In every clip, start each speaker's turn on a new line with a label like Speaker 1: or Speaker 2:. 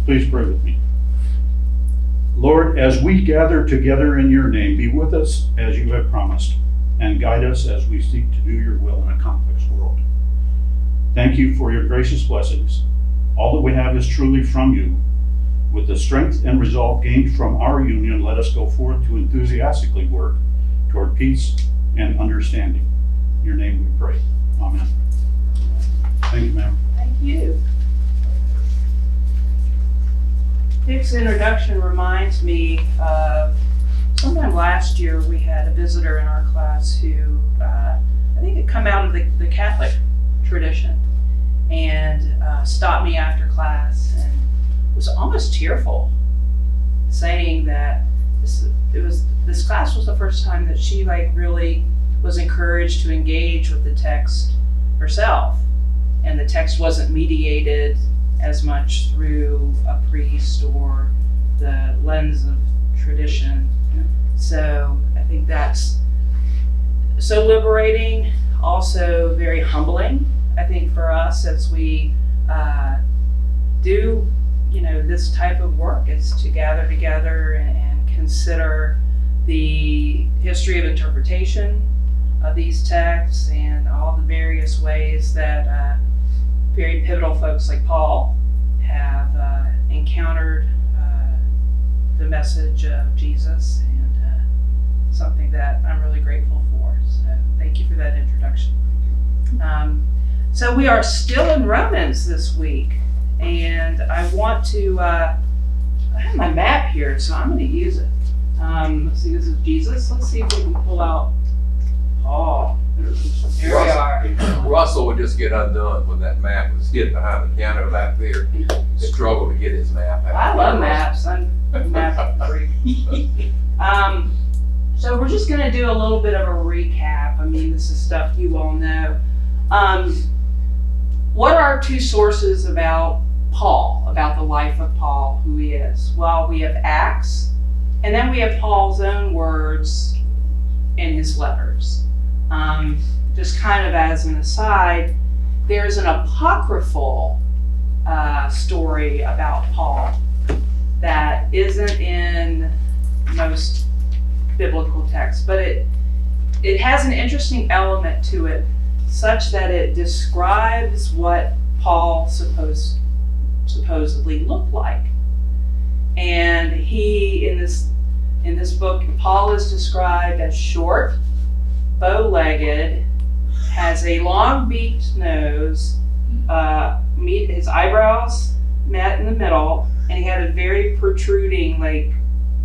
Speaker 1: Please pray with me. Lord, as we gather together in your name, be with us as you have promised, and guide us as we seek to do your will in a complex world. Thank you for your gracious blessings. All that we have is truly from you. With the strength and resolve gained from our union, let us go forth to enthusiastically work toward peace and understanding. In your name we pray. Amen. Thank you, ma'am.
Speaker 2: Thank you. Dick's introduction reminds me of sometime last year we had a visitor in our class who I think had come out of the Catholic tradition and stopped me after class and was almost tearful, saying that this class was the first time that she really was encouraged to engage with the text herself, and the text wasn't mediated as much through a priest or the lens of tradition. So I think that's so liberating, also very humbling, I think, for us as we do, this type of work. It's to gather together and consider the history of interpretation of these texts and all the various ways that very pivotal folks like Paul have encountered the message of Jesus, and something that I'm really grateful for. So thank you for that introduction. So we are still in Romans this week, and I want to, I have my map here, so I'm going to use it. Let's see, this is Jesus. Let's see if we can pull out Paul. There we are.
Speaker 3: Russell would just get undone when that map was hid behind the counter back there. Struggle to get his map out.
Speaker 2: I love maps. I'm a map freak. So we're just going to do a little bit of a recap. I mean, this is stuff you all know. What are our two sources about Paul, about the life of Paul, who he is? Well, we have Acts, and then we have Paul's own words in his letters. Just kind of as an aside, there's an apocryphal story about Paul that isn't in most biblical texts, but it has an interesting element to it, such that it describes what Paul supposedly looked like. And he, in this book, Paul is described as short, bow-legged, has a long beaked nose, his eyebrows met in the middle, and he had a very protruding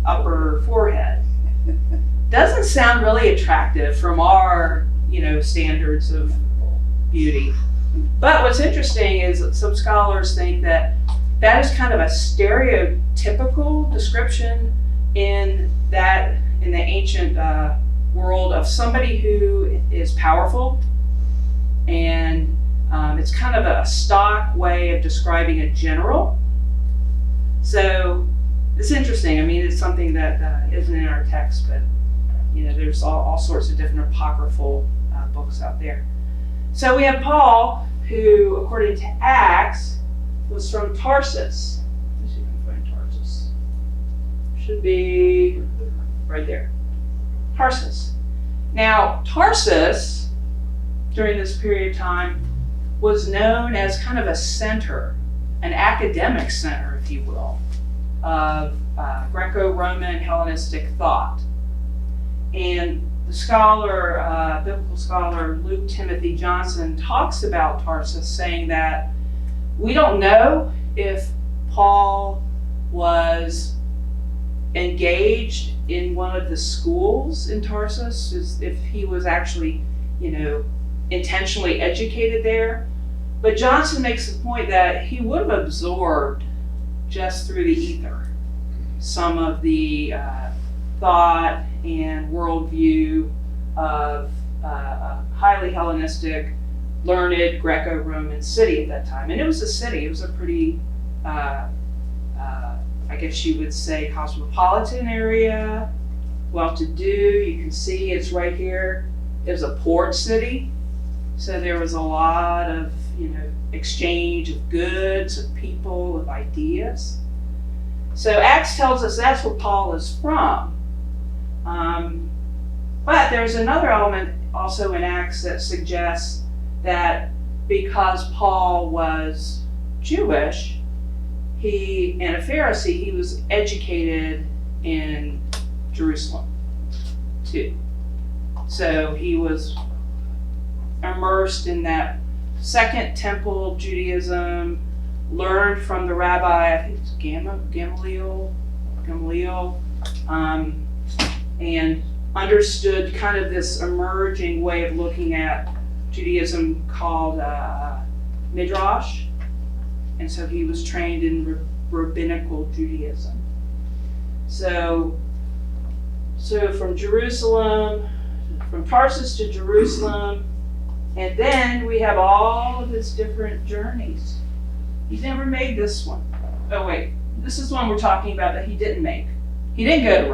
Speaker 2: upper forehead. Doesn't sound really attractive from our standards of beauty. But what's interesting is that some scholars think that is kind of a stereotypical description in the ancient world of somebody who is powerful, and it's kind of a stock way of describing a general. So it's interesting. I mean, it's something that isn't in our text, but there's all sorts of different apocryphal books out there. So we have Paul, who, according to Acts, was from Tarsus. Let's see if I can find Tarsus. Should be right there. Tarsus. Now, Tarsus, during this period of time, was known as kind of a center, an academic center, if you will, of Greco-Roman Hellenistic thought. And the biblical scholar Luke Timothy Johnson talks about Tarsus, saying that we don't know if Paul was engaged in one of the schools in Tarsus, if he was actually, intentionally educated there. But Johnson makes the point that he would have absorbed just through the ether some of the thought and worldview of a highly Hellenistic, learned Greco-Roman city at that time. And it was a city, it was a pretty, I guess you would say, cosmopolitan area, well-to-do. You can see it's right here. It was a port city. So there was a lot of, exchange of goods, of people, of ideas. So Acts tells us that's where Paul is from. But there's another element also in Acts that suggests that because Paul was Jewish, and a Pharisee, he was educated in Jerusalem too. So he was immersed in that Second Temple Judaism, learned from the rabbi, I think it's Gamaliel, and understood kind of this emerging way of looking at Judaism called Midrash. And so he was trained in rabbinical Judaism. So from Tarsus to Jerusalem, and then we have all of his different journeys. He never made this one. Oh wait, this is one we're talking about that he didn't make. He didn't go to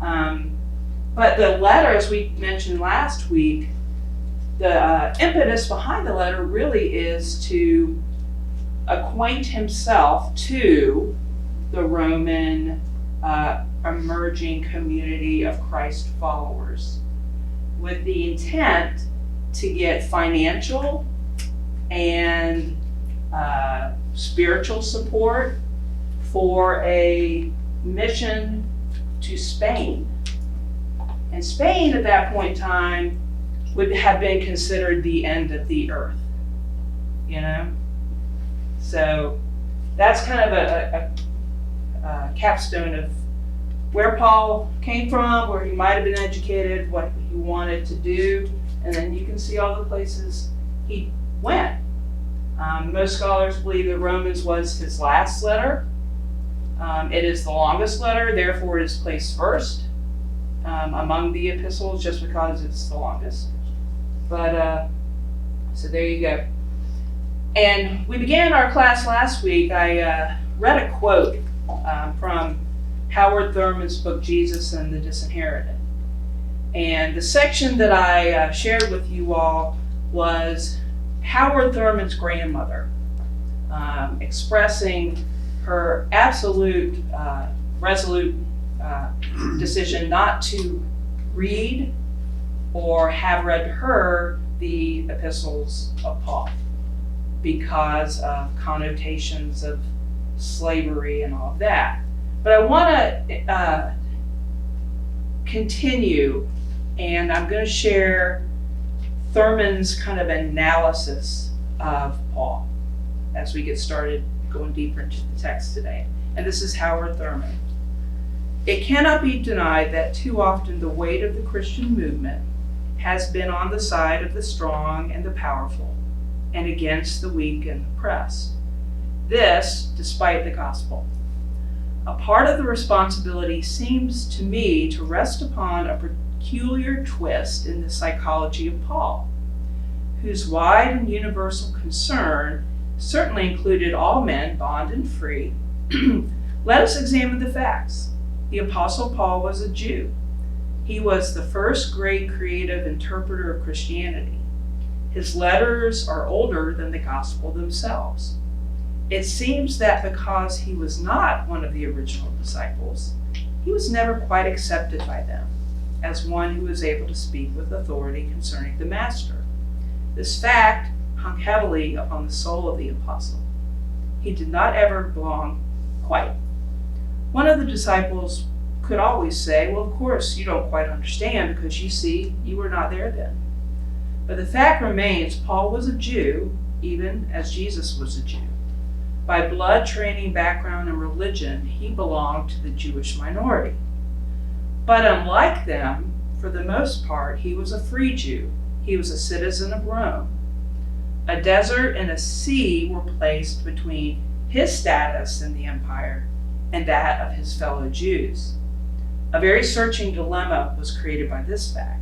Speaker 2: Rome. But the letter, as we mentioned last week, the impetus behind the letter really is to acquaint himself to the Roman emerging community of Christ followers, with the intent to get financial and spiritual support for a mission to Spain. And Spain at that point in time would have been considered the end of the earth, So that's kind of a capstone of where Paul came from, where he might have been educated, what he wanted to do, and then you can see all the places he went. Most scholars believe that Romans was his last letter. It is the longest letter, therefore it is placed first among the epistles just because it's the longest. But, so there you go. And we began our class last week. I read a quote from Howard Thurman's book, Jesus and the Disinherited. And the section that I shared with you all was Howard Thurman's grandmother expressing her absolute, resolute decision not to read or have read to her the epistles of Paul because of connotations of slavery and all of that. But I want to continue, and I'm going to share Thurman's kind of analysis of Paul as we get started going deeper into the text today. And this is Howard Thurman. It cannot be denied that too often the weight of the Christian movement has been on the side of the strong and the powerful, and against the weak and oppressed. This, despite the gospel. A part of the responsibility seems to me to rest upon a peculiar twist in the psychology of Paul, whose wide and universal concern certainly included all men, bond and free. Let us examine the facts. The Apostle Paul was a Jew. He was the first great creative interpreter of Christianity. His letters are older than the gospel themselves. It seems that because he was not one of the original disciples, he was never quite accepted by them as one who was able to speak with authority concerning the Master. This fact hung heavily upon the soul of the apostle. He did not ever belong quite. One of the disciples could always say, well, of course, you don't quite understand because you see, you were not there then. But the fact remains, Paul was a Jew, even as Jesus was a Jew. By blood, training, background, and religion, he belonged to the Jewish minority. But unlike them, for the most part, he was a free Jew. He was a citizen of Rome. A desert and a sea were placed between his status in the empire and that of his fellow Jews. A very searching dilemma was created by this fact.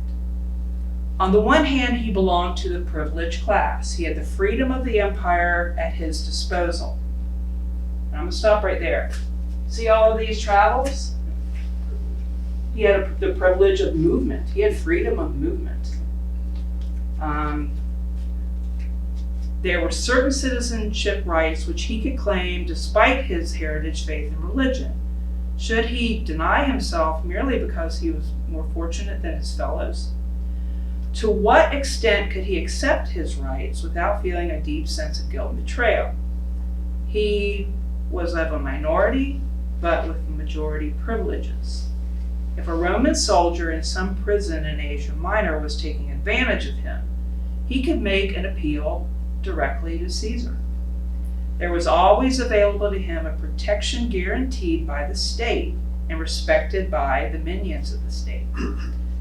Speaker 2: On the one hand, he belonged to the privileged class. He had the freedom of the empire at his disposal. And I'm going to stop right there. See all of these travels? He had the privilege of movement. He had freedom of movement. There were certain citizenship rights which he could claim despite his heritage, faith, and religion. Should he deny himself merely because he was more fortunate than his fellows? To what extent could he accept his rights without feeling a deep sense of guilt and betrayal? He was of a minority, but with majority privileges. If a Roman soldier in some prison in Asia Minor was taking advantage of him, he could make an appeal directly to Caesar. There was always available to him a protection guaranteed by the state and respected by the minions of the state.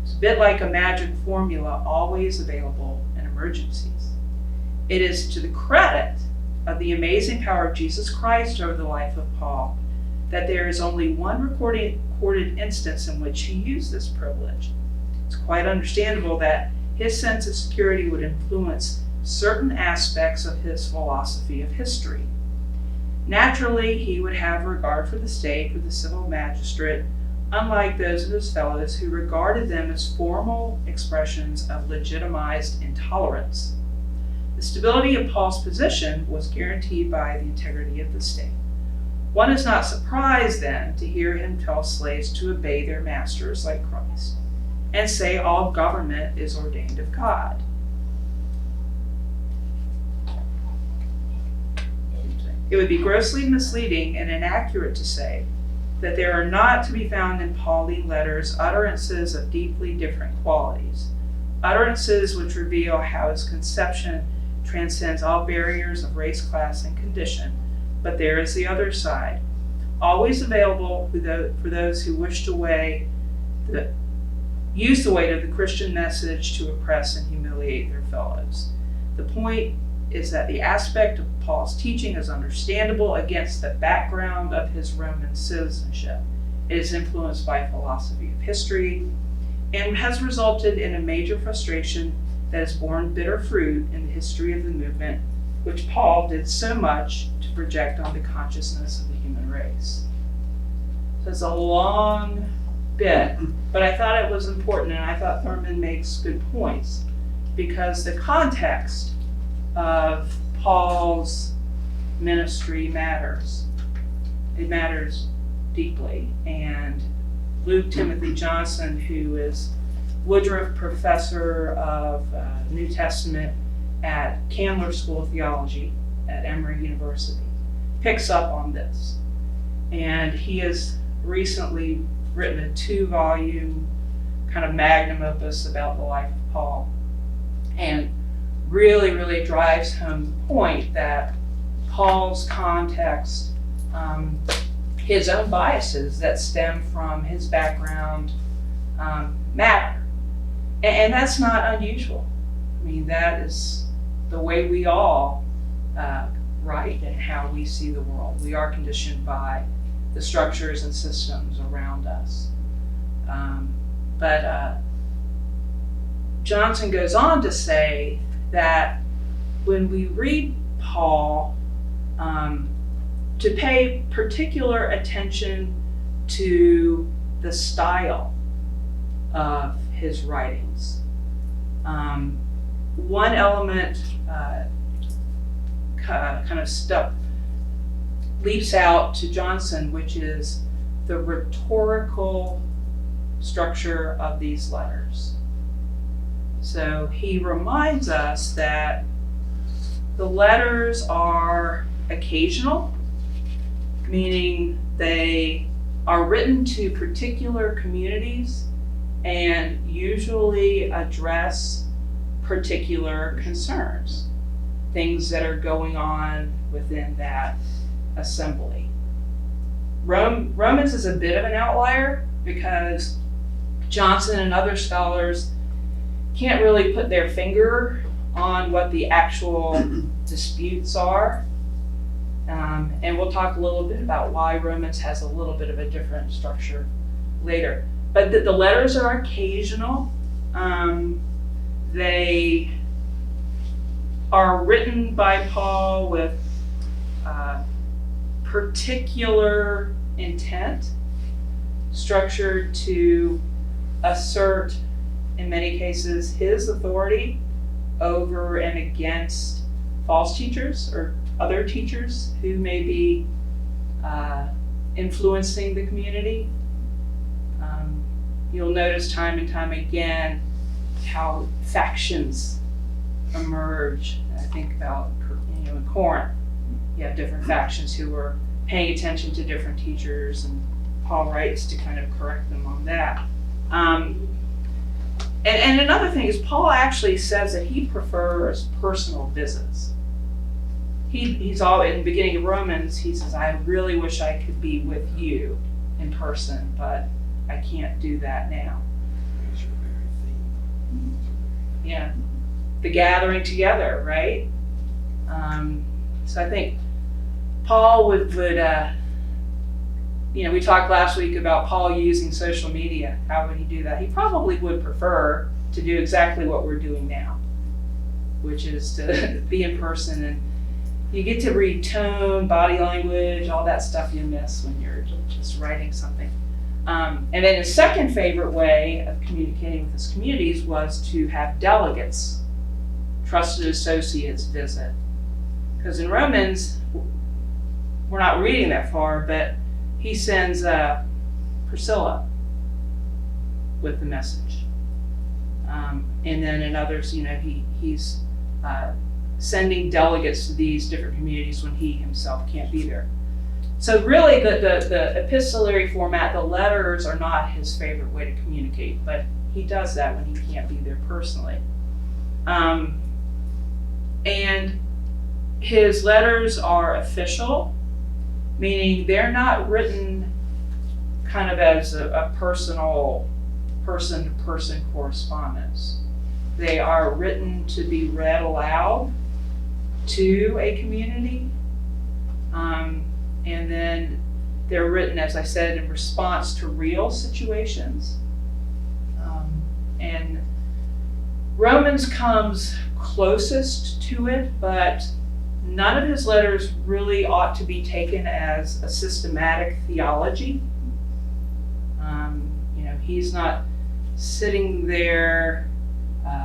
Speaker 2: It's a bit like a magic formula always available in emergencies. It is to the credit of the amazing power of Jesus Christ over the life of Paul that there is only one recorded instance in which he used this privilege. It's quite understandable that his sense of security would influence certain aspects of his philosophy of history. Naturally, he would have regard for the state, for the civil magistrate, unlike those of his fellows who regarded them as formal expressions of legitimized intolerance. The stability of Paul's position was guaranteed by the integrity of the state. One is not surprised then to hear him tell slaves to obey their masters like Christ, and say all government is ordained of God. It would be grossly misleading and inaccurate to say that there are not to be found in Pauline letters utterances of deeply different qualities, utterances which reveal how his conception transcends all barriers of race, class, and condition. But there is the other side, always available for those who wish to use the weight of the Christian message to oppress and humiliate their fellows. The point is that the aspect of Paul's teaching is understandable against the background of his Roman citizenship. It is influenced by philosophy of history and has resulted in a major frustration that has borne bitter fruit in the history of the movement, which Paul did so much to project on the consciousness of the human race. So it's a long bit, but I thought it was important, and I thought Thurman makes good points, because the context of Paul's ministry matters. It matters deeply. And Luke Timothy Johnson, who is Woodruff Professor of New Testament at Candler School of Theology at Emory University, picks up on this. And he has recently written a 2-volume kind of magnum opus about the life of Paul, and really, really drives home the point that Paul's context, his own biases that stem from his background, matter. And that's not unusual. I mean, that is the way we all write and how we see the world. We are conditioned by the structures and systems around us. But Johnson goes on to say that when we read Paul, to pay particular attention to the style of his writings. One element kind of leaps out to Johnson, which is the rhetorical structure of these letters. So he reminds us that the letters are occasional, meaning they are written to particular communities and usually address particular concerns, things that are going on within that assembly. Romans is a bit of an outlier because Johnson and other scholars can't really put their finger on what the actual disputes are. And we'll talk a little bit about why Romans has a little bit of a different structure later. But the letters are occasional. They are written by Paul with particular intent, structured to assert, in many cases, his authority over and against false teachers or other teachers who may be influencing the community. You'll notice time and time again how factions emerge. I think about, in Corinth, you have different factions who are paying attention to different teachers, and Paul writes to kind of correct them on that. And another thing is Paul actually says that he prefers personal visits. He's all in the beginning of Romans, he says, I really wish I could be with you in person, but I can't do that now. Yeah, the gathering together, right? So I think Paul would we talked last week about Paul using social media. How would he do that? He probably would prefer to do exactly what we're doing now, which is to be in person, and you get to read tone, body language, all that stuff you miss when you're just writing something. And then his second favorite way of communicating with his communities was to have delegates, trusted associates, visit. Because in Romans, we're not reading that far, but he sends Priscilla with the message. And then in others, he's sending delegates to these different communities when he himself can't be there. So really the epistolary format, the letters are not his favorite way to communicate, but he does that when he can't be there personally. And his letters are official, meaning they're not written kind of as a personal person-to-person correspondence. They are written to be read aloud to a community. And then they're written, as I said, in response to real situations. And Romans comes closest to it, but none of his letters really ought to be taken as a systematic theology. He's not sitting there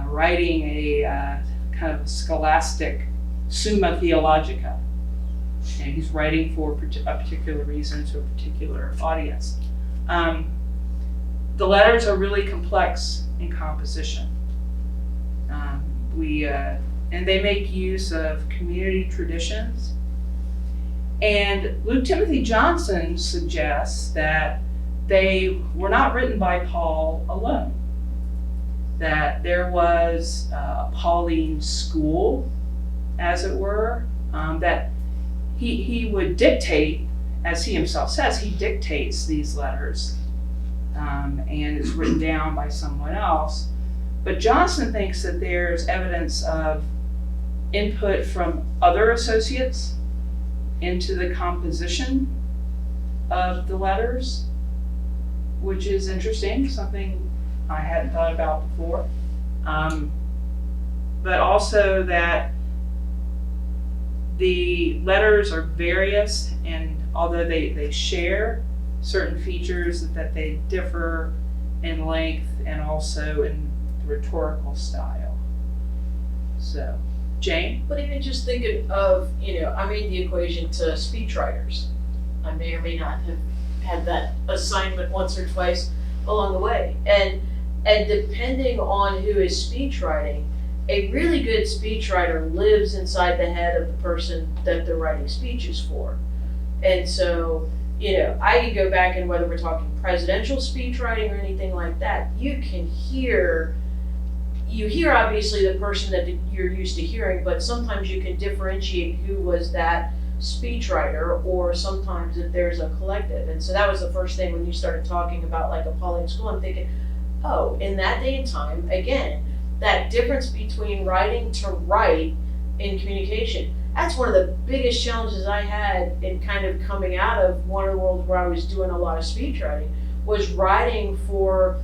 Speaker 2: writing a kind of scholastic Summa Theologica. And he's writing for a particular reason to a particular audience. The letters are really complex in composition. And they make use of community traditions. And Luke Timothy Johnson suggests that they were not written by Paul alone, that there was a Pauline school, as it were, that he would dictate, as he himself says, he dictates these letters, and it's written down by someone else. But Johnson thinks that there's evidence of input from other associates into the composition of the letters, which is interesting, something I hadn't thought about before. But also that the letters are various, and although they share certain features, that they differ in length and also in rhetorical style. So, Jane?
Speaker 4: But even just thinking of, I made the equation to speechwriters. I may or may not have had that assignment once or twice along the way. And depending on who is speechwriting, a really good speechwriter lives inside the head of the person that they're writing speeches for. And so, I could go back, and whether we're talking presidential speechwriting or anything like that, you hear obviously the person that you're used to hearing, but sometimes you can differentiate who was that speechwriter, or sometimes if there's a collective. And so that was the first thing when you started talking about like a Pauline school, I'm thinking, oh, in that day and time, again, that difference between writing to write in communication, that's one of the biggest challenges I had in kind of coming out of one world where I was doing a lot of speech writing, was writing for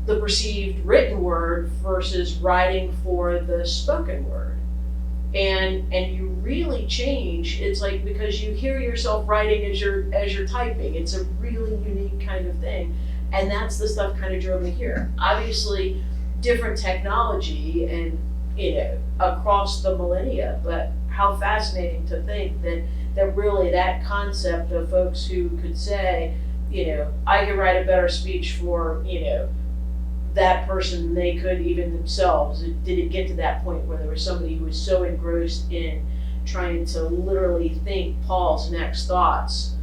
Speaker 4: the perceived written word versus writing for the spoken word. And you really change. It's like, because you hear yourself writing as you're typing. It's a really unique kind of thing. And that's the stuff kind of drove me here. Obviously, different technology and across the millennia. But how fascinating to think that really that concept of folks who could say, I could write a better speech for, that person than they could even themselves. Did it get to that point where there was somebody who was so engrossed in trying to literally think Paul's next thoughts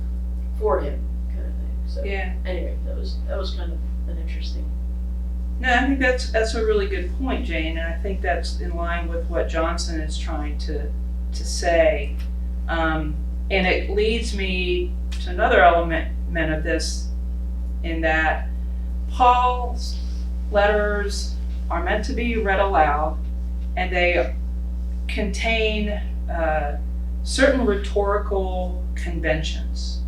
Speaker 4: for him, kind of thing. So
Speaker 2: Yeah.
Speaker 4: anyway, that was kind of an interesting.
Speaker 2: No, I think that's a really good point, Jane, and I think that's in line with what Johnson is trying to say. And it leads me to another element of this, in that Paul's letters are meant to be read aloud, and they contain certain rhetorical conventions.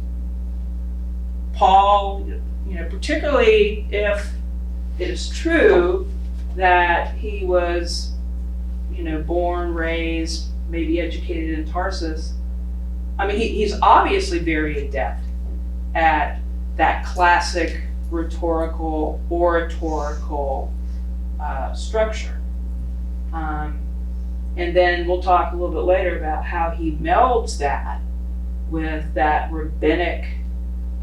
Speaker 2: Paul, particularly if it is true that he was, born, raised, maybe educated in Tarsus. I mean, he's obviously very adept at that classic rhetorical, oratorical structure. And then we'll talk a little bit later about how he melds that with that rabbinic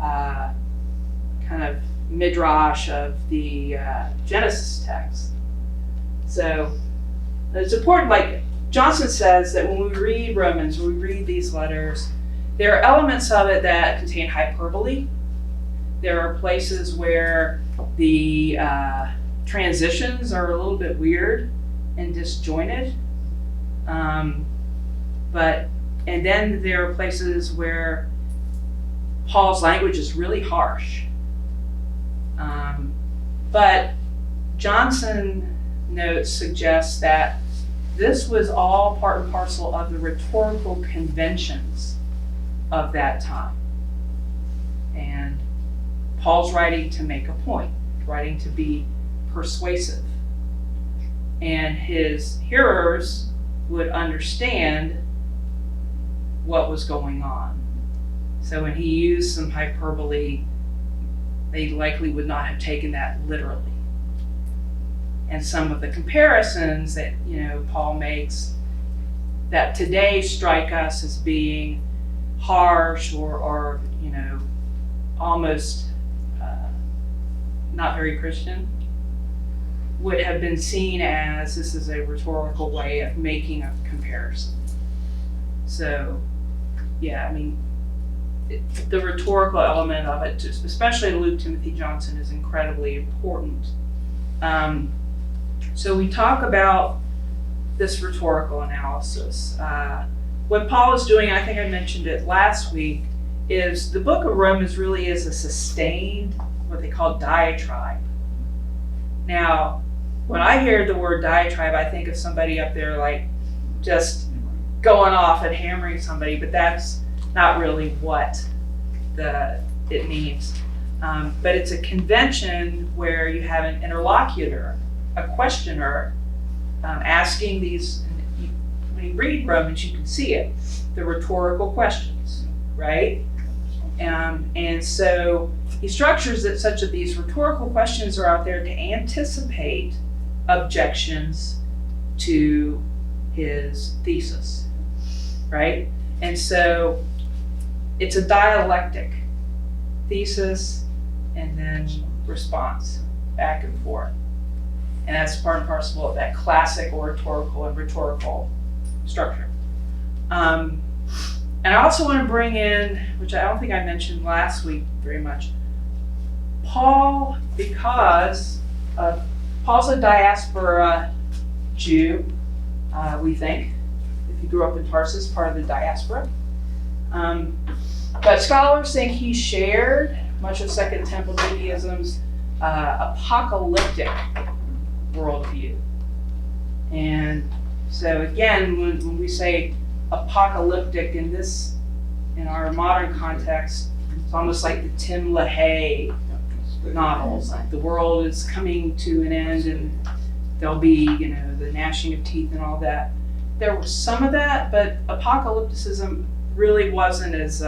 Speaker 2: kind of midrash of the Genesis text. So it's important, like Johnson says, that when we read Romans, when we read these letters, there are elements of it that contain hyperbole. There are places where the transitions are a little bit weird and disjointed. And then there are places where Paul's language is really harsh. But Johnson notes suggests that this was all part and parcel of the rhetorical conventions of that time. And Paul's writing to make a point, writing to be persuasive. And his hearers would understand what was going on. So when he used some hyperbole, they likely would not have taken that literally. And some of the comparisons that Paul makes that today strike us as being harsh or almost not very Christian, would have been seen as this is a rhetorical way of making a comparison. So, yeah, I mean, the rhetorical element of it, especially Luke Timothy Johnson, is incredibly important. So we talk about this rhetorical analysis. What Paul is doing, I think I mentioned it last week, is the book of Romans really is a sustained, what they call diatribe. Now, when I hear the word diatribe, I think of somebody up there like just going off and hammering somebody, but that's not really what it means. But it's a convention where you have an interlocutor, a questioner, asking these, when you read Romans, you can see it, the rhetorical questions, right? And so he structures it such that these rhetorical questions are out there to anticipate objections to his thesis, right? And so it's a dialectic, thesis and then response, back and forth. And that's part and parcel of that classic oratorical and rhetorical structure. And I also want to bring in, which I don't think I mentioned last week very much, Paul, because Paul's a diaspora Jew, we think. If you grew up in Tarsus, part of the diaspora. But scholars think he shared much of Second Temple Judaism's apocalyptic worldview. And so again, when we say apocalyptic in our modern context, it's almost like the Tim LaHaye novels, like the world is coming to an end and there'll be, the gnashing of teeth and all that. There was some of that, but apocalypticism really wasn't as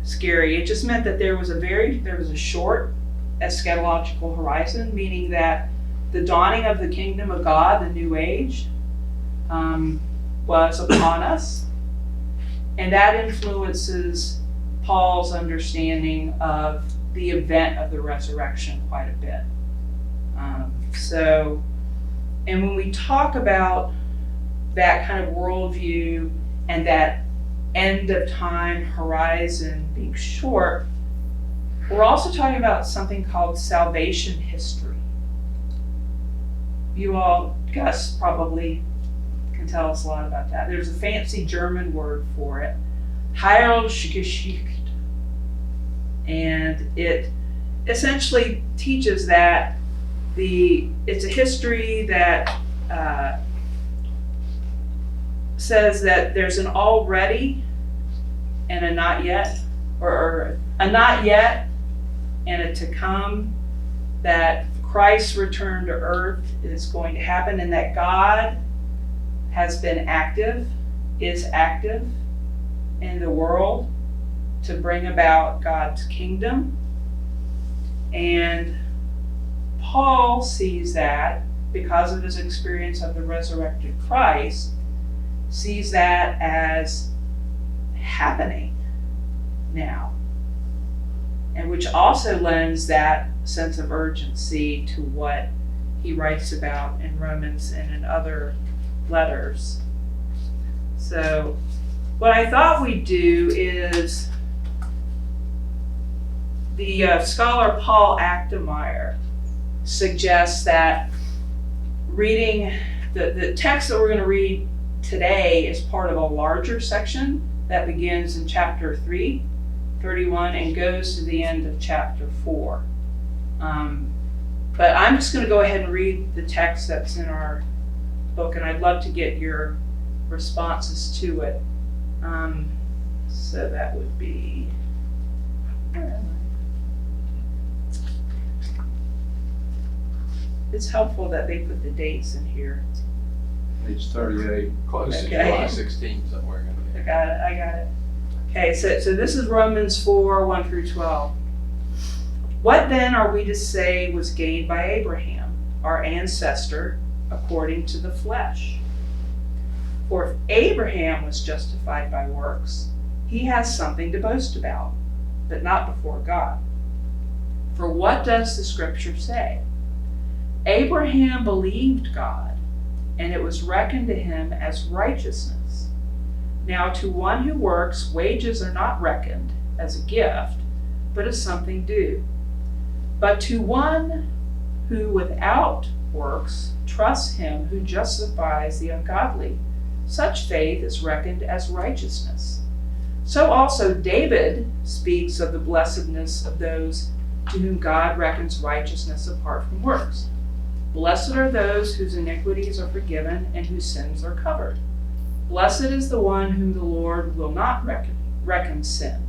Speaker 2: scary. It just meant that there was a short eschatological horizon, meaning that the dawning of the kingdom of God, the new age, was upon us. And that influences Paul's understanding of the event of the resurrection quite a bit. And when we talk about that kind of worldview and that end of time horizon being short, we're also talking about something called salvation history. You all, Gus, probably can tell us a lot about that. There's a fancy German word for it, Heilsgeschichte. And it essentially teaches that it's a history that says that there's an already and a not yet, or a not yet and a to come, that Christ's return to earth is going to happen, and that God has been active, is active in the world to bring about God's kingdom. And Paul sees that, because of his experience of the resurrected Christ, sees that as happening now, and which also lends that sense of urgency to what he writes about in Romans and in other letters. So what I thought we'd do is, the scholar Paul Achtemeier suggests that reading the text that we're going to read today is part of a larger section that begins in chapter 3:31 and goes to the end of chapter 4. But I'm just going to go ahead and read the text that's in our book, and I'd love to get your responses to it. So that would be, where am I? It's helpful that they put the dates in here.
Speaker 3: Page 38, close to
Speaker 2: Okay.
Speaker 3: July 16, somewhere in
Speaker 2: I
Speaker 3: there.
Speaker 2: got it. Okay, so this is Romans 4:1-12. What then are we to say was gained by Abraham, our ancestor, according to the flesh? For if Abraham was justified by works, he has something to boast about, but not before God. For what does the scripture say? Abraham believed God, and it was reckoned to him as righteousness. Now to one who works, wages are not reckoned as a gift, but as something due. But to one who without works trusts him who justifies the ungodly, such faith is reckoned as righteousness. So also David speaks of the blessedness of those to whom God reckons righteousness apart from works. Blessed are those whose iniquities are forgiven and whose sins are covered. Blessed is the one whom the Lord will not reckon sin.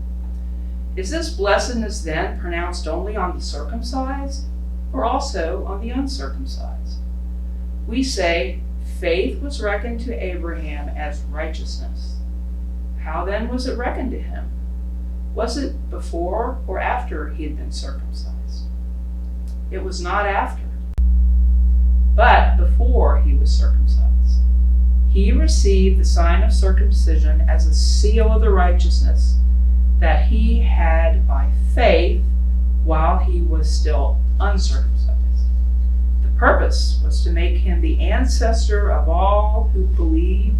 Speaker 2: Is this blessedness then pronounced only on the circumcised, or also on the uncircumcised? We say, faith was reckoned to Abraham as righteousness. How then was it reckoned to him? Was it before or after he had been circumcised? It was not after, but before he was circumcised. He received the sign of circumcision as a seal of the righteousness that he had by faith while he was still uncircumcised. The purpose was to make him the ancestor of all who believed,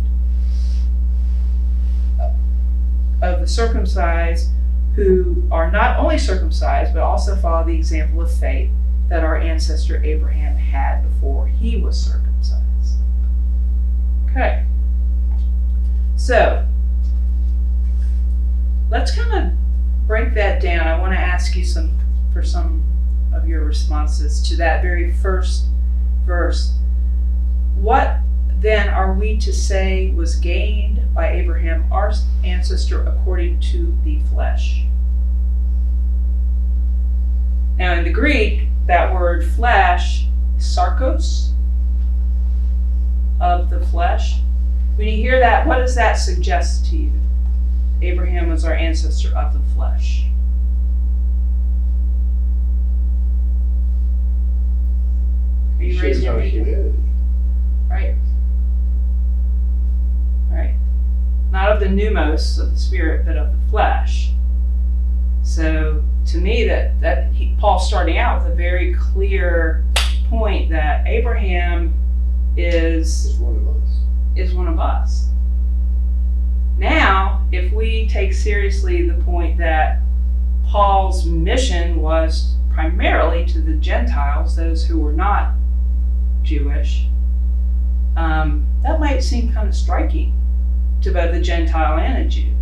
Speaker 2: of the circumcised, who are not only circumcised but also follow the example of faith that our ancestor Abraham had before he was circumcised. Okay, so let's kind of break that down. I want to ask you some of your responses to that very first verse. What then are we to say was gained by Abraham, our ancestor, according to the flesh? Now in the Greek, that word flesh, sarkos, of the flesh. When you hear that, what does that suggest to you? Abraham was our ancestor of the flesh. Are you raising your hand?
Speaker 5: Humanity.
Speaker 2: Right. of the pneumos of the spirit, but of the flesh. So to me, Paul's starting out with a very clear point that Abraham is
Speaker 5: one of us.
Speaker 2: Now, if we take seriously the point that Paul's mission was primarily to the Gentiles, those who were not Jewish, that might seem kind of striking to both a Gentile and a Jew.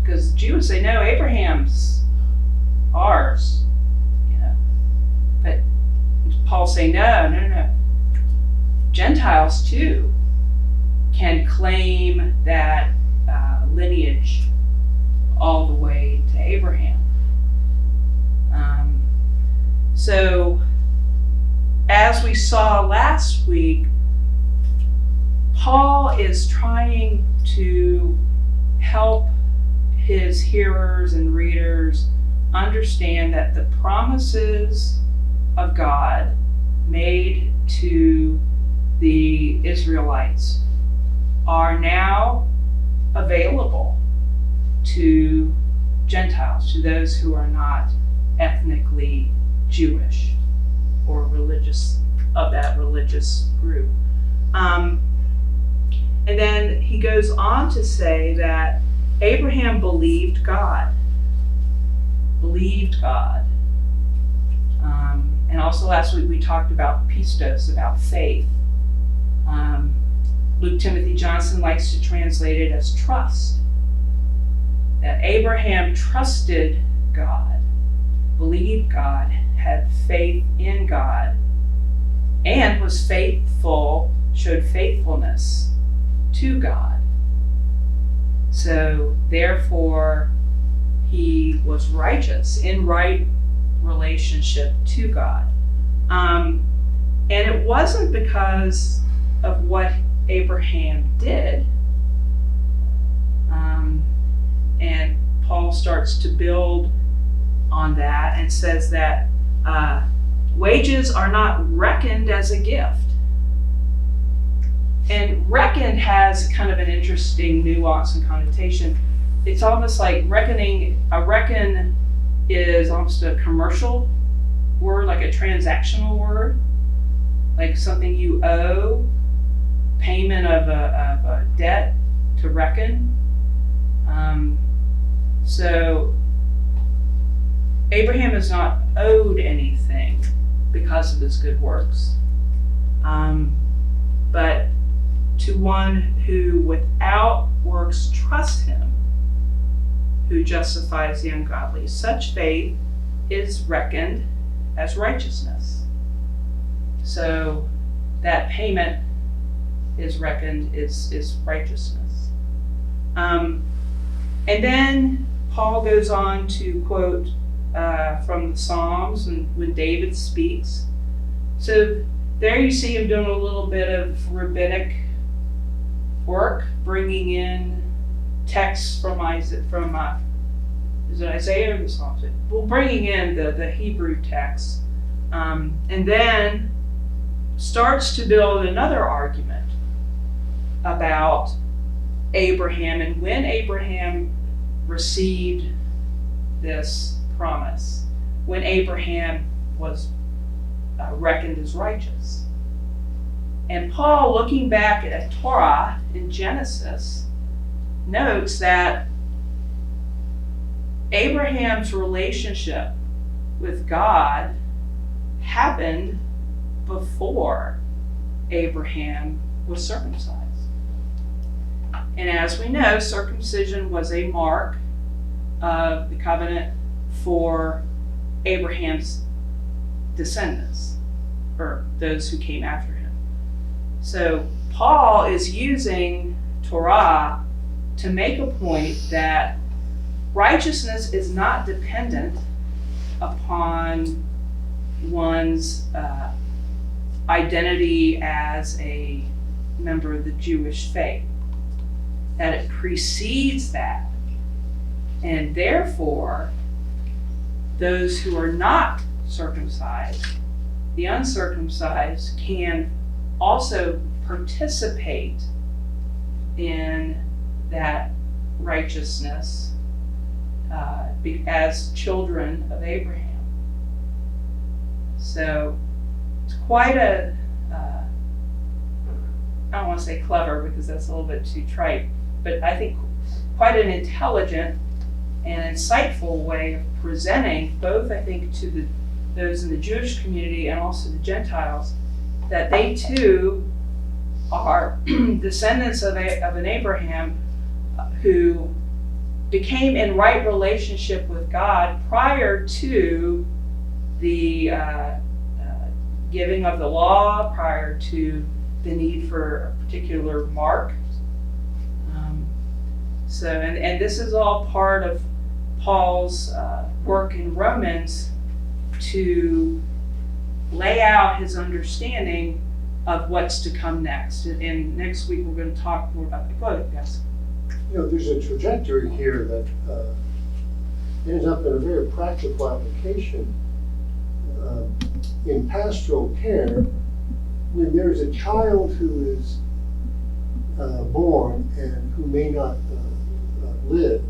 Speaker 2: Because the Jew would say, no, Abraham's ours, you know. But Paul's saying, no. Gentiles too can claim that lineage all the way to Abraham. So, as we saw last week, Paul is trying to help his hearers and readers understand that the promises of God made to the Israelites are now available to Gentiles, to those who are not ethnically Jewish or religious, of that religious group. And then he goes on to say that Abraham believed God. And also last week we talked about pistos, about faith. Luke Timothy Johnson likes to translate it as trust. That Abraham trusted God, believed God, had faith in God, and was faithful, showed faithfulness to God. So therefore, he was righteous, in right relationship to God. And it wasn't because of what Abraham did. And Paul starts to build on that and says that wages are not reckoned as a gift. And reckoned has kind of an interesting nuance and connotation. It's almost like reckoning. A reckon is almost a commercial word, like a transactional word, like something you owe, payment of a debt to reckon. So Abraham is not owed anything because of his good works, but to one who without works trusts him, who justifies the ungodly, such faith is reckoned as righteousness. So that payment is reckoned is righteousness. And then Paul goes on to quote from the Psalms and when David speaks. So there you see him doing a little bit of rabbinic work, bringing in texts from is it Isaiah or the Psalms? Well, bringing in the Hebrew text, and then starts to build another argument about Abraham and when Abraham received this promise, when Abraham was reckoned as righteous. And Paul, looking back at Torah in Genesis, notes that Abraham's relationship with God happened before Abraham was circumcised. And as we know, circumcision was a mark of the covenant for Abraham's descendants, or those who came after him. So Paul is using Torah to make a point that righteousness is not dependent upon one's identity as a member of the Jewish faith, that it precedes that, and therefore those who are not circumcised, the uncircumcised, can also participate in that righteousness as children of Abraham. So it's quite a, I don't want to say clever because that's a little bit too trite, but I think quite an intelligent and insightful way of presenting both, I think, to those in the Jewish community and also the Gentiles, that they too are descendants of an Abraham who became in right relationship with God prior to the giving of the law, prior to the need for a particular mark. And this is all part of Paul's work in Romans to lay out his understanding of what's to come next. And next week we're going to talk more about the quote. Yes.
Speaker 6: There's a trajectory here that ends up in a very practical application. In pastoral care, when there's a child who is born and who may not live,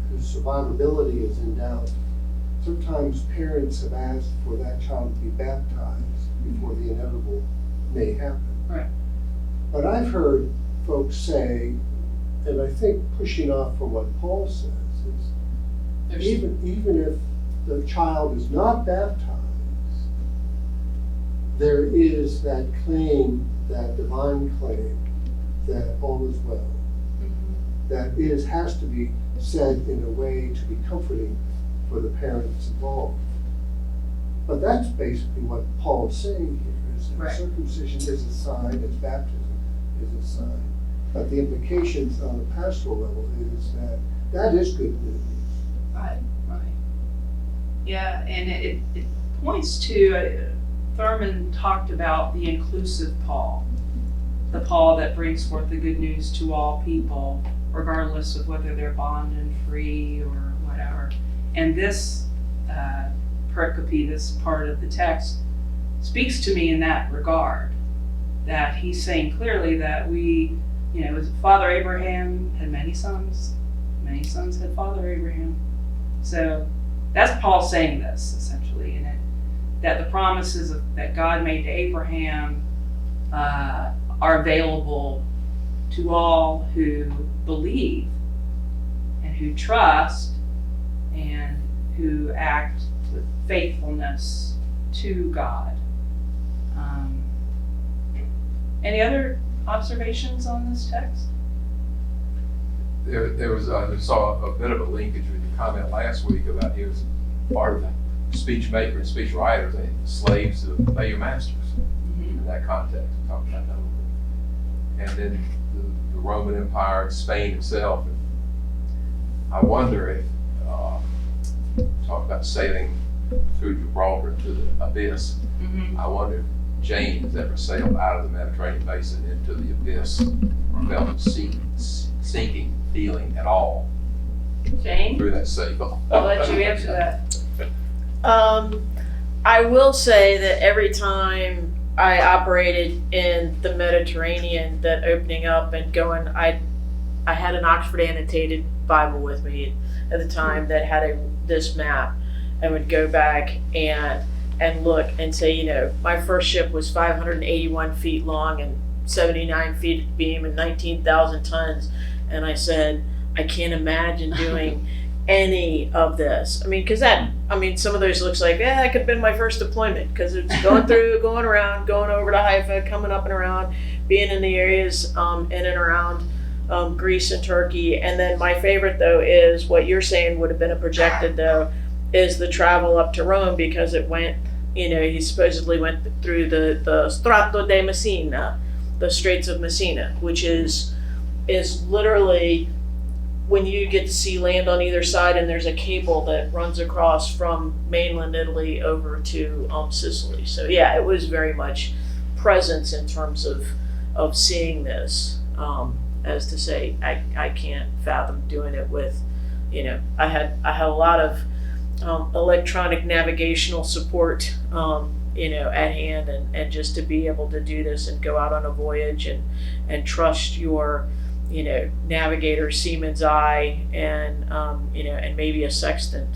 Speaker 6: whose survivability is in doubt, sometimes parents have asked for that child to be baptized before the inevitable may happen.
Speaker 2: Right.
Speaker 6: But I've heard folks say, and I think pushing off from what Paul says, is even if the child is not baptized, there is that claim, that divine claim, that all is well. That has to be said in a way to be comforting for the parents involved. But that's basically what Paul is saying here, is that
Speaker 2: Right.
Speaker 6: circumcision is a sign, as baptism is a sign. But the implications on the pastoral level is that is good news.
Speaker 2: Right. Yeah, and it points to, Thurman talked about the inclusive Paul, the Paul that brings forth the good news to all people, regardless of whether they're bond and free or whatever. And this pericope, this part of the text, speaks to me in that regard, that he's saying clearly that we, Father Abraham had many sons had Father Abraham. So that's Paul saying this, essentially, in it, that the promises that God made to Abraham are available to all who believe and who trust and who act with faithfulness to God. Any other observations on this text?
Speaker 3: There was, I saw a bit of a linkage with your comment last week about he was part of the speech maker and speech writers, and slaves to obey your masters in that context. We talked about that a little bit. And then the Roman Empire and Spain itself. I wonder if, talk about sailing through Gibraltar into the abyss. I wonder if James ever sailed out of the Mediterranean basin into the abyss, or felt a sinking feeling at all
Speaker 2: Jane,
Speaker 3: through that sail.
Speaker 2: I'll let you answer that.
Speaker 4: I will say that every time I operated in the Mediterranean, that opening up and going, I had an Oxford annotated Bible with me at the time that had this map, and would go back and look and say, my first ship was 581 feet long and 79 feet at beam and 19,000 tons. And I said, I can't imagine doing any of this. Because some of those looks like, that could have been my first deployment, because it's going through, going around, going over to Haifa, coming up and around, being in the areas in and around Greece and Turkey. And then my favorite, though, is what you're saying would have been a projected, though, is the travel up to Rome, because it went, he supposedly went through the Strato de Messina, the Straits of Messina, which is literally when you get to see land on either side, and there's a cable that runs across from mainland Italy over to Sicily. So yeah, it was very much presence in terms of seeing this. As to say, I can't fathom doing it with, I had a lot of electronic navigational support, at hand, and just to be able to do this and go out on a voyage and trust your navigator, seaman's eye, and and maybe a sextant.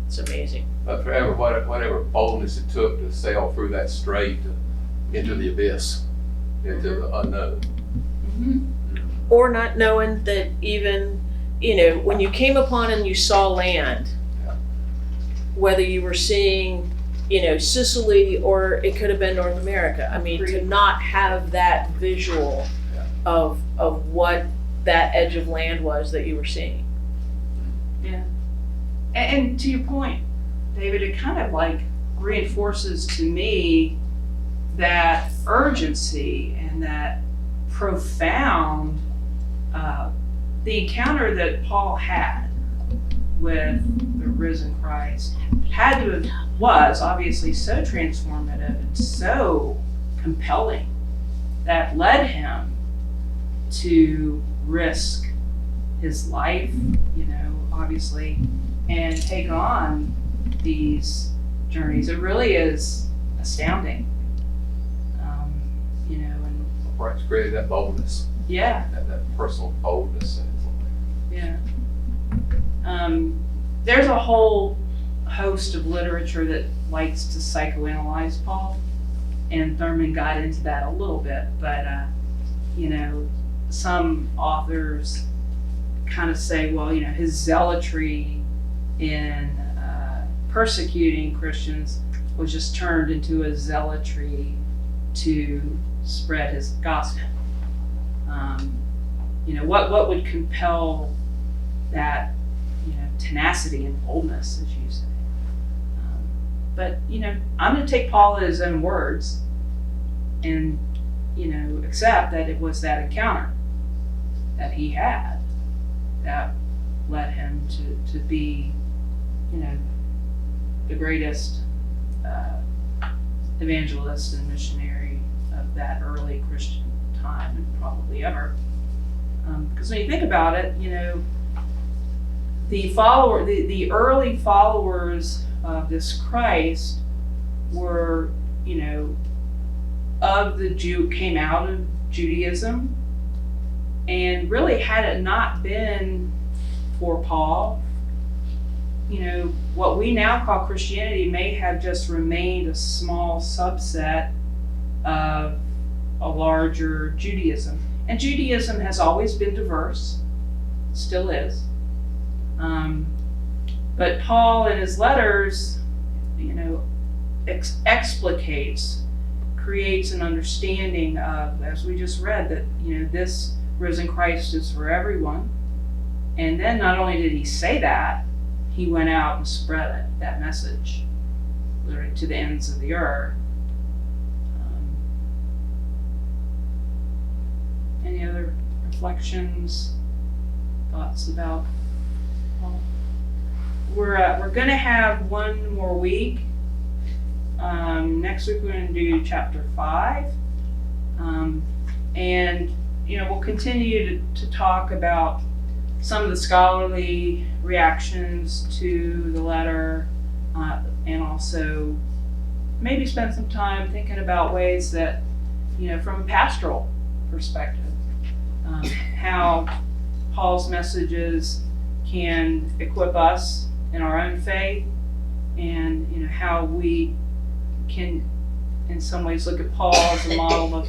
Speaker 4: It's amazing.
Speaker 3: But forever, whatever boldness it took to sail through that strait into the abyss, into the unknown.
Speaker 4: Or not knowing that even, when you came upon and you saw land, whether you were seeing, Sicily or it could have been North America. I mean, to not have that visual of what that edge of land was that you were seeing.
Speaker 2: Yeah. And to your point, David, it kind of like reinforces to me that urgency and that profound, the encounter that Paul had with the risen Christ was obviously so transformative and so compelling that led him to risk his life, obviously, and take on these journeys. It really is astounding, and
Speaker 3: Christ created that boldness,
Speaker 2: yeah,
Speaker 3: that personal boldness in his life.
Speaker 2: yeah. There's a whole host of literature that likes to psychoanalyze Paul, and Thurman got into that a little bit, but some authors kind of say, well, his zealotry in persecuting Christians was just turned into a zealotry to spread his gospel. What would compel that, tenacity and boldness, as you say? But I'm going to take Paul at his own words and accept that it was that encounter that he had that led him to be the greatest evangelist and missionary of that early Christian time, and probably ever. Because when you think about it, the early followers of this Christ were, came out of Judaism, and really had it not been for Paul, what we now call Christianity may have just remained a small subset of a larger Judaism. And Judaism has always been diverse, still is. But Paul in his letters, explicates, creates an understanding of, as we just read, that, this risen Christ is for everyone. And then not only did he say that, he went out and spread that message literally to the ends of the earth. Any other reflections, thoughts about Paul? We're going to have one more week. Next week we're going to do chapter 5. And we'll continue to talk about some of the scholarly reactions to the letter, and also maybe spend some time thinking about ways that, from a pastoral perspective, how Paul's messages can equip us in our own faith, and how we can in some ways look at Paul as a model of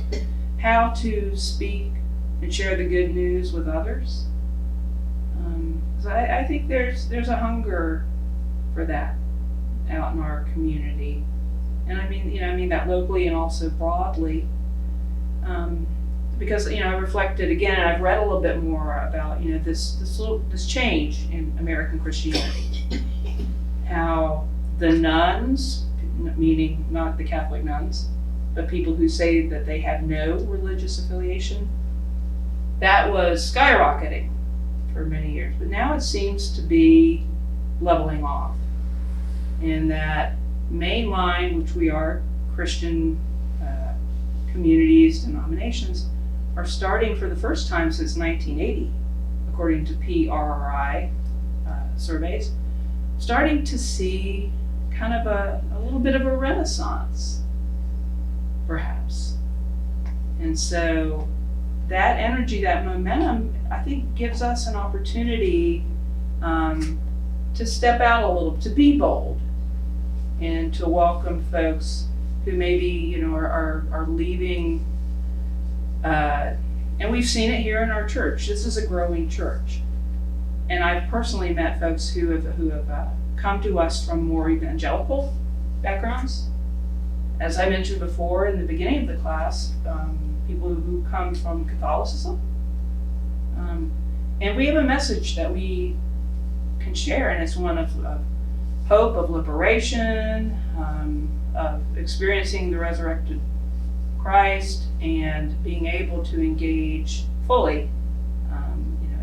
Speaker 2: how to speak and share the good news with others. So I think there's a hunger for that out in our community, and I mean that locally and also broadly, because I reflected again, and I've read a little bit more about this change in American Christianity, how the nuns, meaning not the Catholic nuns, but people who say that they have no religious affiliation, that was skyrocketing for many years, but now it seems to be leveling off, and that mainline, which we are, Christian communities, denominations, are starting for the first time since 1980, according to PRRI surveys, starting to see kind of a little bit of a renaissance, perhaps. And so that energy, that momentum, I think gives us an opportunity to step out a little, to be bold, and to welcome folks who maybe, are leaving. And we've seen it here in our church. This is a growing church. And I've personally met folks who have come to us from more evangelical backgrounds. As I mentioned before in the beginning of the class, people who come from Catholicism. And we have a message that we can share, and it's one of hope, of liberation, of experiencing the resurrected Christ, and being able to engage fully,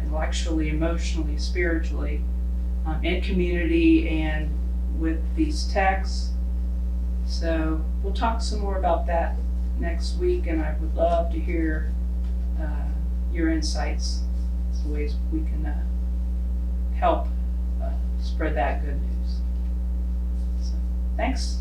Speaker 2: intellectually, emotionally, spiritually, in community and with these texts. So we'll talk some more about that next week, and I would love to hear your insights as to ways we can help spread that good news. So, thanks.